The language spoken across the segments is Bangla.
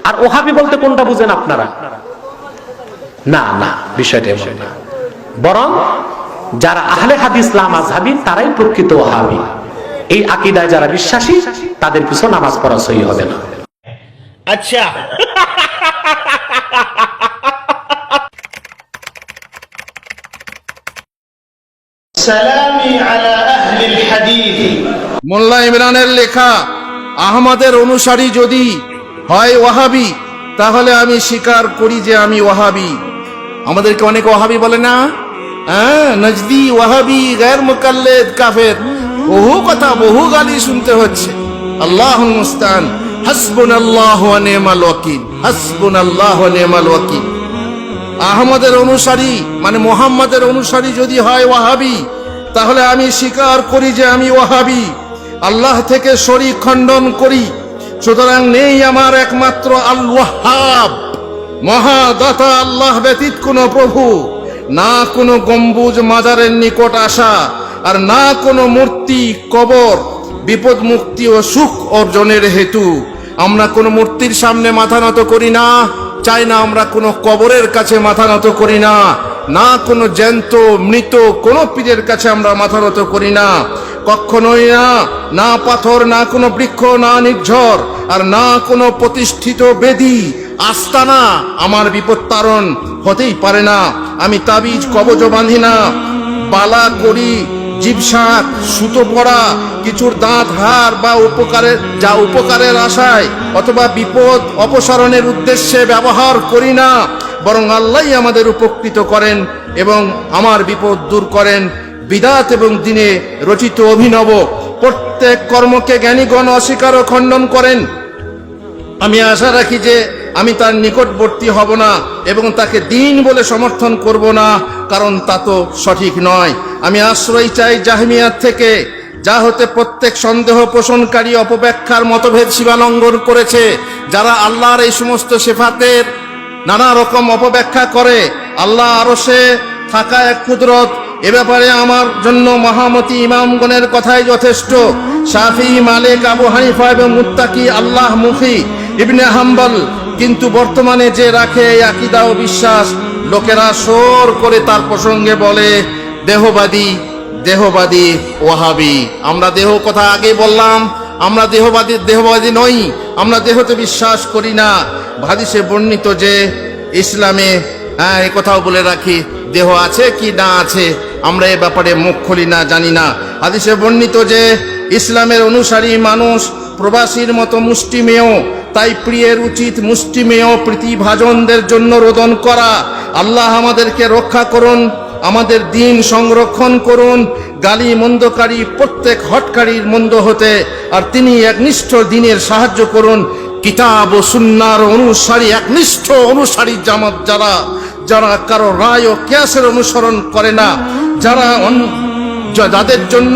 আর ওহাবি বলতে কোনটা বুঝেন আপনারা? না না, বিষয়টা এমন না। বরং যারা আহলে হাদিস লা মাযহাবী তারাই প্রকৃত ওহাবী। এই আকীদায় যারা বিশ্বাসী তাদের পিছনে নামাজ পড়া সহি হবে না। আচ্ছা, সালামি আলা আহলিল হাদিস। মোল্লা ইমরানের লেখা আহমদের অনুসারী যদি হয় ওয়াহাবি, তাহলে আমি স্বীকার করি যে আমি ওয়াহাবি। আমাদেরকে অনেক ওয়াহাবি বলে না, হ্যাঁ, নজদি ওয়াহাবি, গায়র মুকাল্লিদ, কাফের, বহু কথা, বহু গালি শুনতে হচ্ছে। আল্লাহুল মুস্তান। হাসবুনাল্লাহু ওয়া নি'মাল ওয়াকিল, হাসবুনাল্লাহু ওয়া নি'মাল ওয়াকিল। আহমদের অনুসারী মানে মুহাম্মাদের অনুসারী যদি হয় ওয়াহাবি, তাহলে আমি স্বীকার করি যে আমি ওয়াহাবি। আল্লাহ থেকে শরীক খণ্ডন করি। সুতরাং নেই আমার একমাত্র আল ওয়াহাব, মহাদাতা আল্লাহ ব্যতীত কোনো প্রভু, না কোনো গম্বুজ মাজারের নিকট আসা, আর না কোনো মূর্তি, কবর বিপদ মুক্তি ও সুখ অর্জনের হেতু। আমরা কোনো মূর্তির সামনে মাথা নত করি না, চাই না আমরা কোনো কবরের কাছে মাথা নত করি না, না কোনো জ্যান্ত মৃত কোনো পীরের কাছে আমরা মাথা নত করি না, কখনোই না। না পাথর, না কোনো বৃক্ষ, না নির্ঝর, আর না কোনো প্রতিষ্ঠিত বেদী আস্তানা আমার বিপদ তারণ হতেই পারে না। আমি তাবিজ কবজ বাঁধি না, বালা করি, জীবসাক, সুতো পড়া, কিছুর দাঁত হার বা উপকারের আশায় অথবা বিপদ অপসারণের উদ্দেশ্যে ব্যবহার করি না, বরং আল্লাহই আমাদের উপকৃত করেন এবং আমার বিপদ দূর করেন। বিদাত এবং দিনে রচিত অভিনব প্রত্যেক কর্মকে জ্ঞানীগণ অস্বীকার ও খণ্ডন করেন। আমি আশা রাখি যে আমি তার নিকটবর্তী হব না এবং তাকে দিন বলে সমর্থন করব না, কারণ তা তো সঠিক নয়। আমি আশ্রয় চাই জাহমিয়াত থেকে, যা হতে প্রত্যেক সন্দেহ পোষণকারী অপব্যাখ্যার মতভেদ সীমালঙ্ঘন করেছে। যারা আল্লাহর এই সমস্ত সিফাতের নানা রকম অপব্যাখ্যা করে। আল্লাহ আরশে থাকা এক কুদরত, এ ব্যাপারে আমার জন্য মহামতি ইমামগণের কথাই যথেষ্ট। শাফি, মালিক, আবু হানিফা এবং মুত্তাকি আল্লাহ মুখী ইবনে হাম্বল কিন্তু বর্তমানে যে রাখে এই আকীদা ও বিশ্বাস, লোকেরা সোর করে তার প্রসঙ্গে বলে দেহবাদী, দেহবাদী, ওয়াহাবি। আমরা দেহ কথা আগে বললাম, আমরা দেহবাদী নই, আমরা দেহতে বিশ্বাস করি না। হাদিসে বর্ণিত যে ইসলামে, হ্যাঁ, এই কথাও বলে রাখি, দেহ আছে কি না আছে আমরা এ ব্যাপারে মুখ খুলি না, জানি না। হাদিসে বর্ণিত যে ইসলামের অনুসারী মানুষ প্রবাসীর মতো মুষ্টিমেয়, তাই প্রিয়ের উচিত মুষ্টিমেয় প্রীতিভাজনদের জন্য রোদন করা। আল্লাহ আমাদেরকে রক্ষা করুন, আমাদের দিন সংরক্ষণ করুন গালি মন্দকারী প্রত্যেক হটকারীর মন্দ হতে, আর তিনি একনিষ্ঠ দিনের সাহায্য করুন। কিতাব ও সুন্নাহর অনুসারী, একনিষ্ঠ অনুসারী জামাত যারা কারো রায় ও কিয়াসের অনুসরণ করে না, যাদের জন্য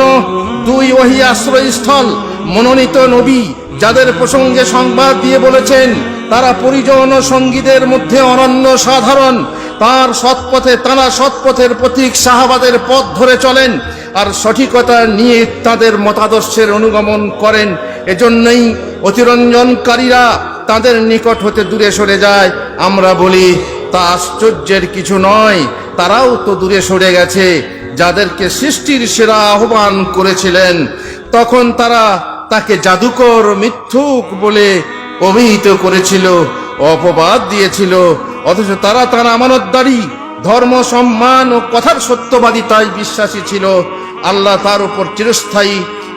দুই ওহী আশ্রয়স্থল, মনোনীত নবী যাদের প্রসঙ্গে সংবাদ দিয়ে বলেছেন তারা পরিজন ও সঙ্গীদের মধ্যে অনন্য সাধারণ, তারা সৎপথের প্রতীক সাহাবাদের পথ ধরে চলেন আর সঠিকতা নিয়ে তাদের মতাদর্শের অনুগমন করেন। এজন্যই অতিরঞ্জনকারীরা তাদের নিকট হতে দূরে সরে যায়। আমরা বলি তা আশ্চর্যের কিছু নয়, তারাও তো দূরে সরে গেছে। যাদেরকে সৃষ্টির সেরা আহ্বান করেছিলেন তখন তারা তাকে জাদুকর, মিথ্যুক বলে অভিহিত করেছিল, অপবাদ দিয়েছিল, অথচ তারা তার আমানতদারি, ধর্ম সম্মান ও কথার সত্যবাদিতায় বিশ্বাসী ছিল। আল্লাহ তার উপর চিরস্থায়ী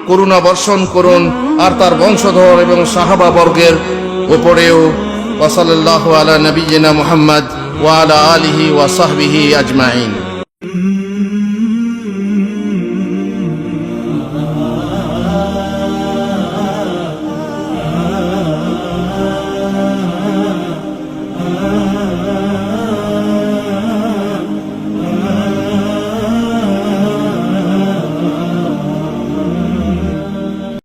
করুণা বর্ষণ করুন আর তার বংশধর এবং সাহাবা বর্গের উপরেও। ওয়া সাল্লাল্লাহু আলা নবিয়িনা মুহাম্মদ ওয়া আলা আলিহি ওয়া সাহবিহি আজমাইন।